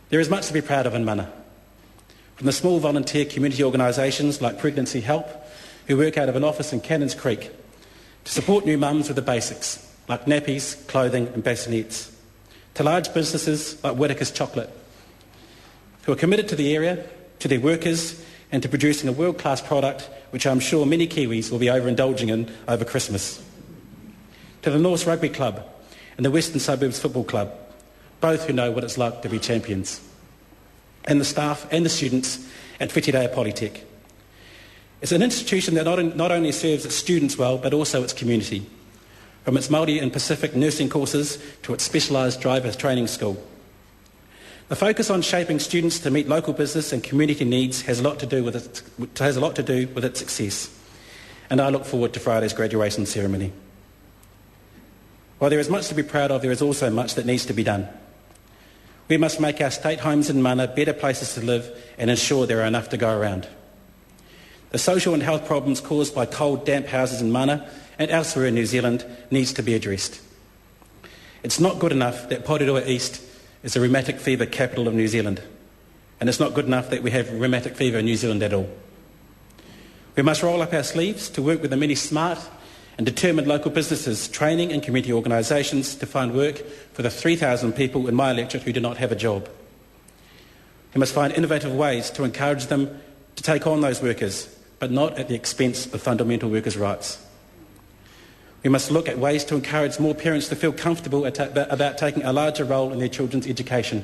There is much to be proud of in mana. From the small volunteer community organisations like Pregnancy Help, who work out of an office in Cannons Creek, to support new mums with the basics, like nappies, clothing and bassinets, to large businesses like Whittaker's Chocolate, who are committed to the area, to their workers and to producing a world-class product which I'm sure many Kiwis will be overindulging in over Christmas. To the North Rugby Club and the Western Suburbs Football Club, both who know what it's like to be champions, and the staff and the students at Whitireia Polytech. It's an institution that not only serves its students well, but also its community, from its Māori and Pacific nursing courses to its specialised driver training school. The focus on shaping students to meet local business and community needs has a lot to do with its success, and I look forward to Friday's graduation ceremony. While there is much to be proud of, there is also much that needs to be done. We must make our state homes in mana better places to live and ensure there are enough to go around. The social and health problems caused by cold, damp houses in mana and elsewhere in New Zealand needs to be addressed. It's not good enough that Porirua East is the rheumatic fever capital of New Zealand, and it's not good enough that we have rheumatic fever in New Zealand at all. We must roll up our sleeves to work with the many smart and determined local businesses, training and community organisations to find work for the 3,000 people in my electorate who do not have a job. We must find innovative ways to encourage them to take on those workers, but not at the expense of fundamental workers' rights. We must look at ways to encourage more parents to feel comfortable about taking a larger role in their children's education.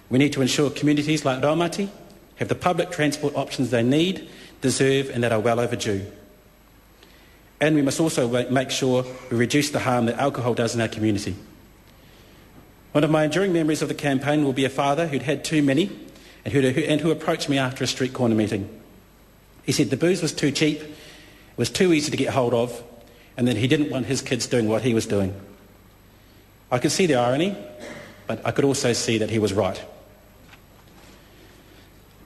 We need to ensure communities like Raumati have the public transport options they need, deserve and that are well overdue. And we must also make sure we reduce the harm that alcohol does in our community. One of my enduring memories of the campaign will be a father who'd had too many and who approached me after a street corner meeting. He said the booze was too cheap, it was too easy to get hold of, and that he didn't want his kids doing what he was doing. I could see the irony, but I could also see that he was right.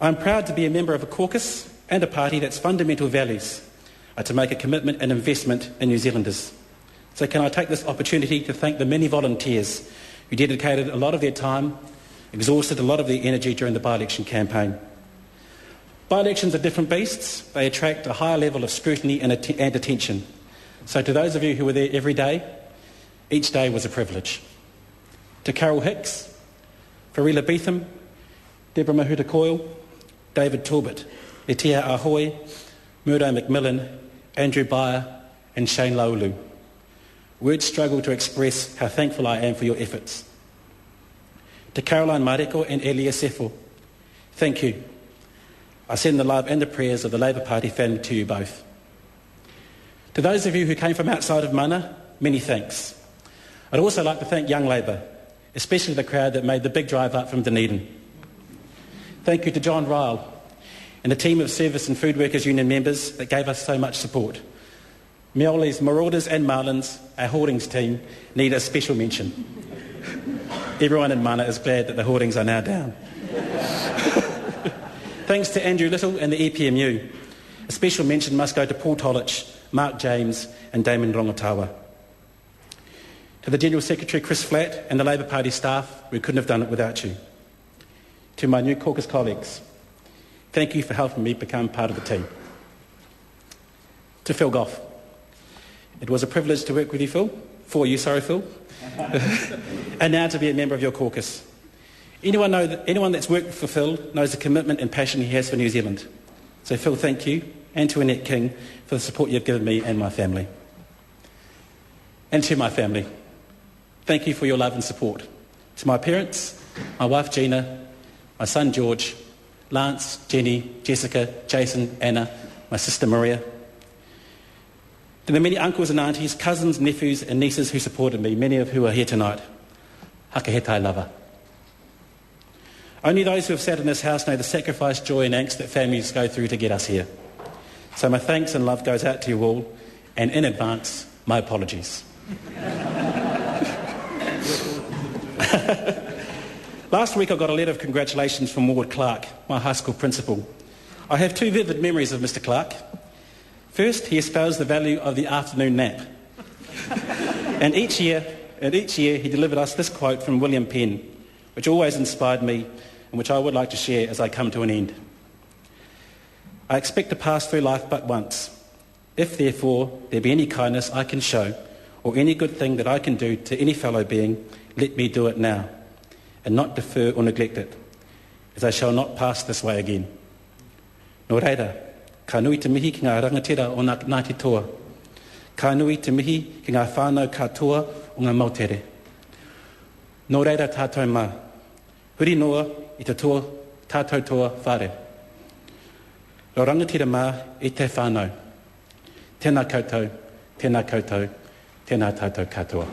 I'm proud to be a member of a caucus and a party that's fundamental values are to make a commitment and investment in New Zealanders. So can I take this opportunity to thank the many volunteers who dedicated a lot of their time, exhausted a lot of their energy during the by-election campaign. By-elections are different beasts. They attract a higher level of scrutiny and attention. So to those of you who were there every day, each day was a privilege. To Carol Hicks, Farila Beetham, Deborah Mahuta Coyle, David Talbot, Etia Ahoy, Murdo McMillan, Andrew Byer and Shane Laulu. Words struggle to express how thankful I am for your efforts. To Caroline Mareko and Elia Sefo, thank you. I send the love and the prayers of the Labour Party family to you both. To those of you who came from outside of mana, many thanks. I'd also like to thank Young Labour, especially the crowd that made the big drive up from Dunedin. Thank you to John Ryle and the team of Service and Food Workers Union members that gave us so much support. Mioli's Marauders and Marlins, our hoardings team, need a special mention. Everyone in mana is glad that the hoardings are now down. Thanks to Andrew Little and the EPMU. A special mention must go to Paul Tolich, Mark James and Damon Rongatawa. To the General Secretary Kris Faafoi and the Labour Party staff, we couldn't have done it without you. To my new caucus colleagues, thank you for helping me become part of the team. To Phil Goff, it was a privilege to work with you, Phil. Phil. And now to be a member of your caucus. Anyone that's worked for Phil knows the commitment and passion he has for New Zealand. So Phil, thank you, and to Annette King for the support you've given me and my family. And to my family, thank you for your love and support. To my parents, my wife Gina, my son George, Lance, Jenny, Jessica, Jason, Anna, my sister Maria. To the many uncles and aunties, cousins, nephews and nieces who supported me, many of who are here tonight. Hakahetai lava. Only those who have sat in this house know the sacrifice, joy and angst that families go through to get us here. So my thanks and love goes out to you all, and in advance, my apologies. Last week I got a letter of congratulations from Ward Clark, my high school principal. I have two vivid memories of Mr. Clark. First, he espoused the value of the afternoon nap. and each year he delivered us this quote from William Penn. which always inspired me and which I would like to share as I come to an end. I expect to pass through life but once. If, therefore, there be any kindness I can show, or any good thing that I can do to any fellow being, let me do it now, and not defer or neglect it, as I shall not pass this way again. Nō reira, ka nui te mihi ki ngā rangatira o Ngāti Toa. Ka nui te mihi ki ngā whānau katoa o ngā Mautere. Nō reira tātou mā, huri noa i te toa, tātou toa whare. Ro rangatira mā i te whānau. Tēnā koutou, tēnā koutou, tēnā tātou katoa.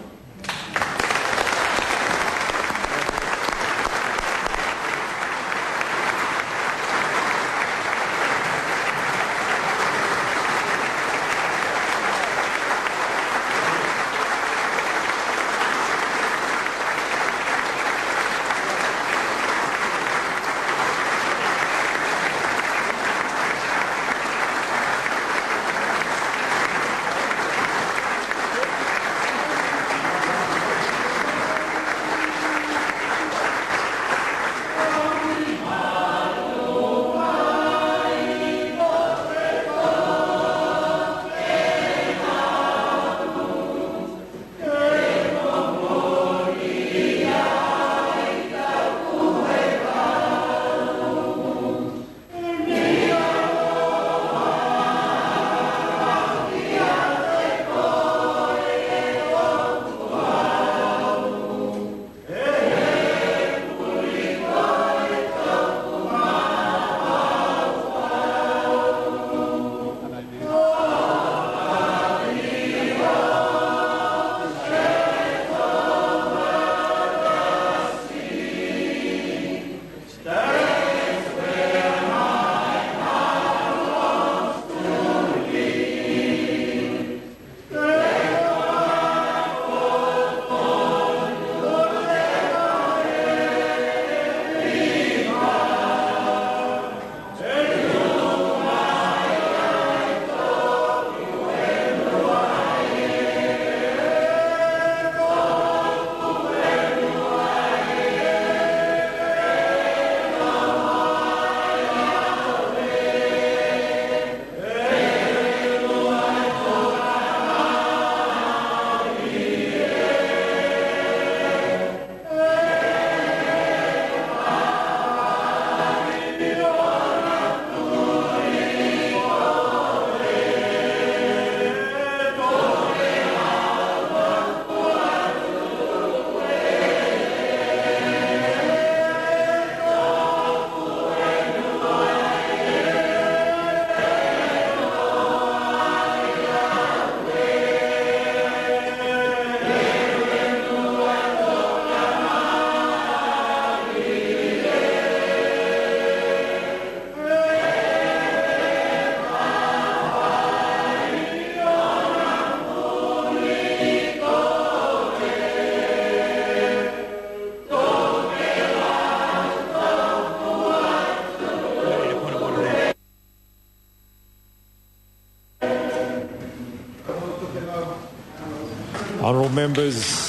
Honourable members,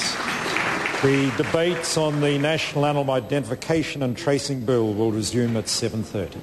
the debates on the National Animal Identification and Tracing Bill will resume at 7:30.